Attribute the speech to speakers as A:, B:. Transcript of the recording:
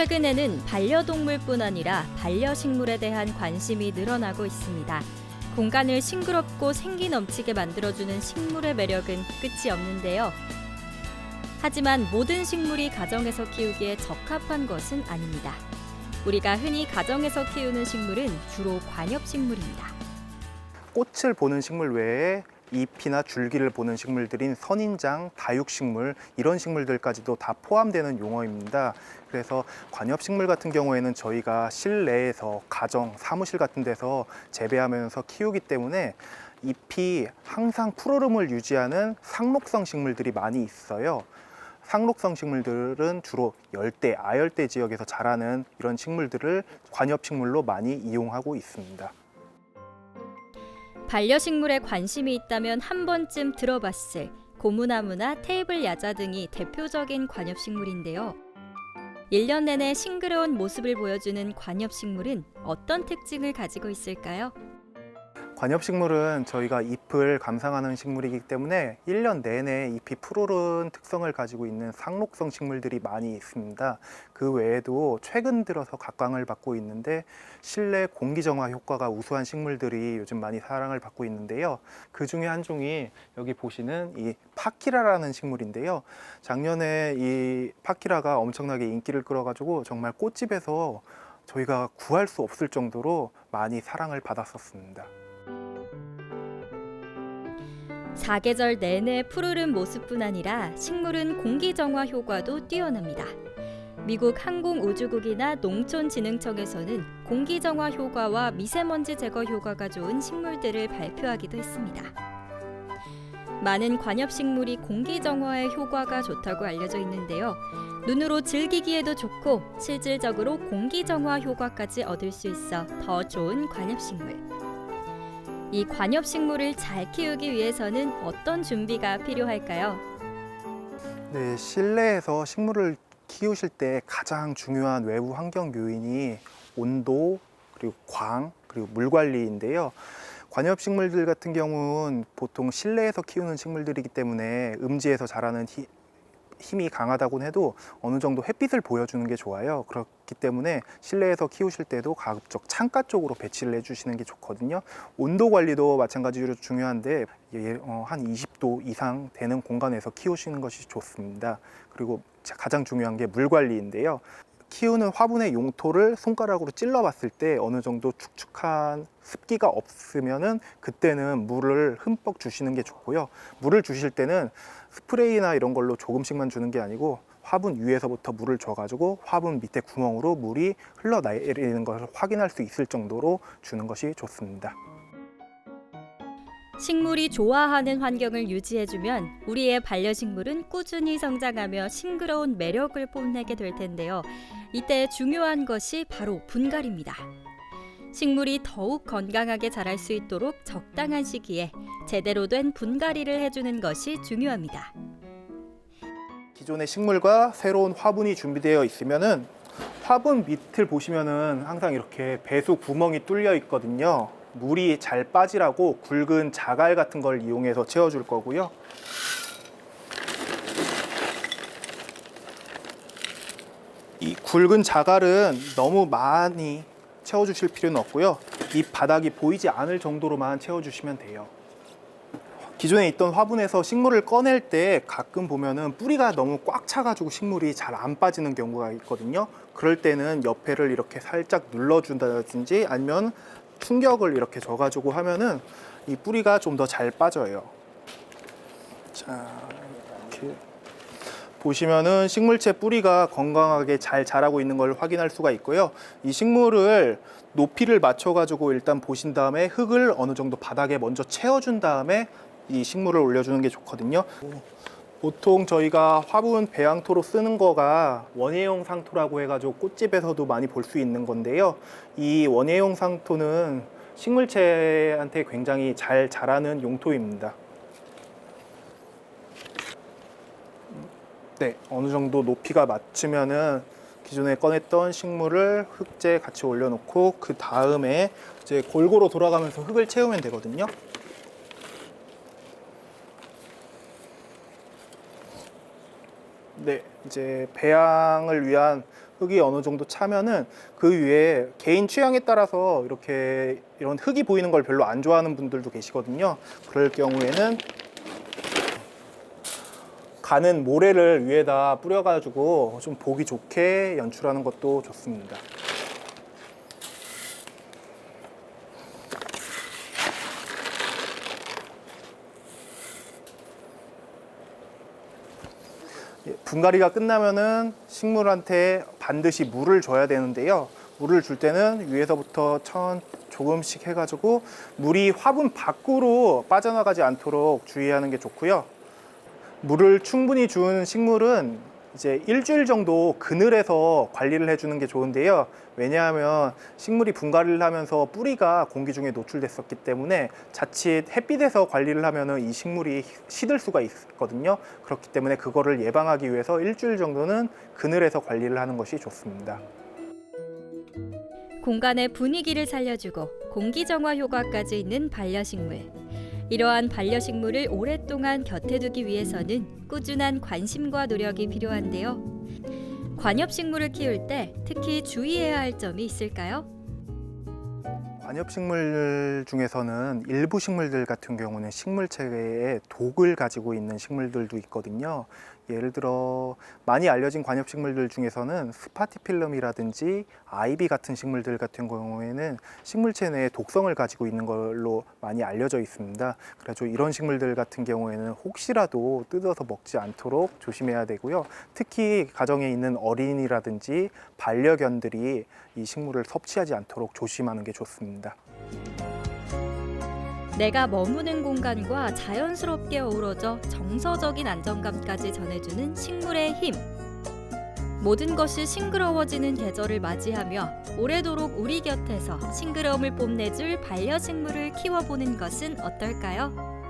A: 최근에는 반려동물뿐 아니라 반려식물에 대한 관심이 늘어나고 있습니다. 공간을 싱그럽고 생기 넘치게 만들어주는 식물의 매력은 끝이 없는데요. 하지만 모든 식물이 가정에서 키우기에 적합한 것은 아닙니다. 우리가 흔히 가정에서 키우는 식물은 주로 관엽식물입니다.
B: 꽃을 보는 식물 외에 잎이나 줄기를 보는 식물들인 선인장, 다육식물 이런 식물들까지도 다 포함되는 용어입니다. 그래서 관엽식물 같은 경우에는 저희가 실내에서 가정, 사무실 같은 데서 재배하면서 키우기 때문에 잎이 항상 푸르름을 유지하는 상록성 식물들이 많이 있어요. 상록성 식물들은 주로 열대, 아열대 지역에서 자라는 이런 식물들을 관엽식물로 많이 이용하고 있습니다.
A: 반려식물에 관심이 있다면 한 번쯤 들어봤을 고무나무나 테이블 야자 등이 대표적인 관엽식물인데요. 1년 내내 싱그러운 모습을 보여주는 관엽식물은 어떤 특징을 가지고 있을까요?
B: 관엽식물은 저희가 잎을 감상하는 식물이기 때문에 1년 내내 잎이 푸르른 특성을 가지고 있는 상록성 식물들이 많이 있습니다. 그 외에도 최근 들어서 각광을 받고 있는데 실내 공기정화 효과가 우수한 식물들이 요즘 많이 사랑을 받고 있는데요. 그 중에 한 종이 여기 보시는 이 파키라라는 식물인데요. 작년에 이 파키라가 엄청나게 인기를 끌어가지고 정말 꽃집에서 저희가 구할 수 없을 정도로 많이 사랑을 받았었습니다.
A: 사계절 내내 푸르른 모습뿐 아니라 식물은 공기정화 효과도 뛰어납니다. 미국 항공우주국이나 농촌진흥청에서는 공기정화 효과와 미세먼지 제거 효과가 좋은 식물들을 발표하기도 했습니다. 많은 관엽식물이 공기정화에 효과가 좋다고 알려져 있는데요. 눈으로 즐기기에도 좋고 실질적으로 공기정화 효과까지 얻을 수 있어 더 좋은 관엽식물. 이 관엽식물을 잘 키우기 위해서는 어떤 준비가 필요할까요?
B: 네, 실내에서 식물을 키우실 때 가장 중요한 외부 환경 요인이 온도, 그리고 광, 그리고 물 관리인데요. 관엽식물들 같은 경우는 보통 실내에서 키우는 식물들이기 때문에 음지에서 자라는 힘이 강하다고 해도 어느 정도 햇빛을 보여주는 게 좋아요. 그렇기 때문에 실내에서 키우실 때도 가급적 창가 쪽으로 배치를 해주시는 게 좋거든요. 온도 관리도 마찬가지로 중요한데 한 20도 이상 되는 공간에서 키우시는 것이 좋습니다. 그리고 가장 중요한 게 물 관리인데요. 키우는 화분의 용토를 손가락으로 찔러 봤을 때 어느 정도 축축한 습기가 없으면은 그때는 물을 흠뻑 주시는 게 좋고요. 물을 주실 때는 스프레이나 이런 걸로 조금씩만 주는 게 아니고 화분 위에서부터 물을 줘가지고 화분 밑에 구멍으로 물이 흘러내리는 것을 확인할 수 있을 정도로 주는 것이 좋습니다.
A: 식물이 좋아하는 환경을 유지해주면 우리의 반려식물은 꾸준히 성장하며 싱그러운 매력을 뽐내게 될 텐데요. 이때 중요한 것이 바로 분갈이입니다. 식물이 더욱 건강하게 자랄 수 있도록 적당한 시기에 제대로 된 분갈이를 해주는 것이 중요합니다.
B: 기존의 식물과 새로운 화분이 준비되어 있으면은 화분 밑을 보시면은 항상 이렇게 배수 구멍이 뚫려 있거든요. 물이 잘 빠지라고 굵은 자갈 같은 걸 이용해서 채워줄 거고요. 이 굵은 자갈은 너무 많이 채워주실 필요는 없고요. 이 바닥이 보이지 않을 정도로만 채워주시면 돼요. 기존에 있던 화분에서 식물을 꺼낼 때 가끔 보면은 뿌리가 너무 꽉 차가지고 식물이 잘 안 빠지는 경우가 있거든요. 그럴 때는 옆에를 이렇게 살짝 눌러준다든지 아니면 충격을 이렇게 줘가지고 하면은 이 뿌리가 좀 더 잘 빠져요. 자, 이렇게 보시면은 식물체 뿌리가 건강하게 잘 자라고 있는 걸 확인할 수가 있고요. 이 식물을 높이를 맞춰가지고 일단 보신 다음에 흙을 어느 정도 바닥에 먼저 채워준 다음에 이 식물을 올려주는 게 좋거든요. 보통 저희가 화분 배양토로 쓰는 거가 원예용 상토라고 해가지고 꽃집에서도 많이 볼 수 있는 건데요. 이 원예용 상토는 식물체한테 굉장히 잘 자라는 용토입니다. 네, 어느 정도 높이가 맞추면은 기존에 꺼냈던 식물을 흙재 같이 올려놓고 그 다음에 이제 골고루 돌아가면서 흙을 채우면 되거든요. 네, 이제 배양을 위한 흙이 어느 정도 차면은 그 위에 개인 취향에 따라서 이렇게 이런 흙이 보이는 걸 별로 안 좋아하는 분들도 계시거든요. 그럴 경우에는 가는 모래를 위에다 뿌려가지고 좀 보기 좋게 연출하는 것도 좋습니다. 분갈이가 끝나면은 식물한테 반드시 물을 줘야 되는데요. 물을 줄 때는 위에서부터 조금씩 해가지고 물이 화분 밖으로 빠져나가지 않도록 주의하는 게 좋고요. 물을 충분히 준 식물은 이제 일주일 정도 그늘에서 관리를 해주는 게 좋은데요. 왜냐하면 식물이 분갈이를 하면서 뿌리가 공기 중에 노출됐었기 때문에 자칫 햇빛에서 관리를 하면은 이 식물이 시들 수가 있거든요. 그렇기 때문에 그거를 예방하기 위해서 일주일 정도는 그늘에서 관리를 하는 것이 좋습니다.
A: 공간의 분위기를 살려주고 공기 정화 효과까지 있는 반려식물. 이러한 반려식물을 오랫동안 곁에 두기 위해서는 꾸준한 관심과 노력이 필요한데요. 관엽식물을 키울 때 특히 주의해야 할 점이 있을까요?
B: 관엽식물 중에서는 일부 식물들 같은 경우는 식물체계에 독을 가지고 있는 식물들도 있거든요. 예를 들어 많이 알려진 관엽식물들 중에서는 스파티필름이라든지 아이비 같은 식물들 같은 경우에는 식물체 내에 독성을 가지고 있는 걸로 많이 알려져 있습니다. 그래서 이런 식물들 같은 경우에는 혹시라도 뜯어서 먹지 않도록 조심해야 되고요. 특히 가정에 있는 어린이라든지 반려견들이 이 식물을 섭취하지 않도록 조심하는 게 좋습니다.
A: 내가 머무는 공간과 자연스럽게 어우러져 정서적인 안정감까지 전해주는 식물의 힘. 모든 것이 싱그러워지는 계절을 맞이하며 오래도록 우리 곁에서 싱그러움을 뽐내줄 반려식물을 키워보는 것은 어떨까요?